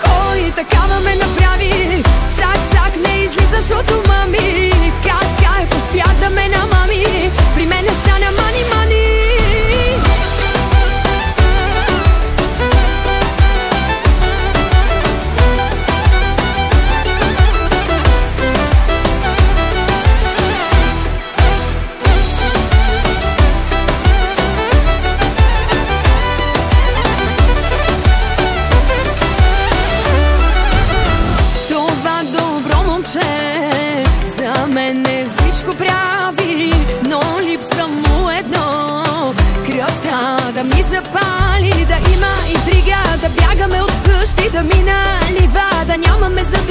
Кой такава ме направи? Цак, не излизаш от ума ми. Как успя да ме намами? При мен не стана мани. За мене всичко прави, но липсва му едно: кръвта да ми запали, да има интрига, да бягаме от къщи, да ми налива, да нямаме за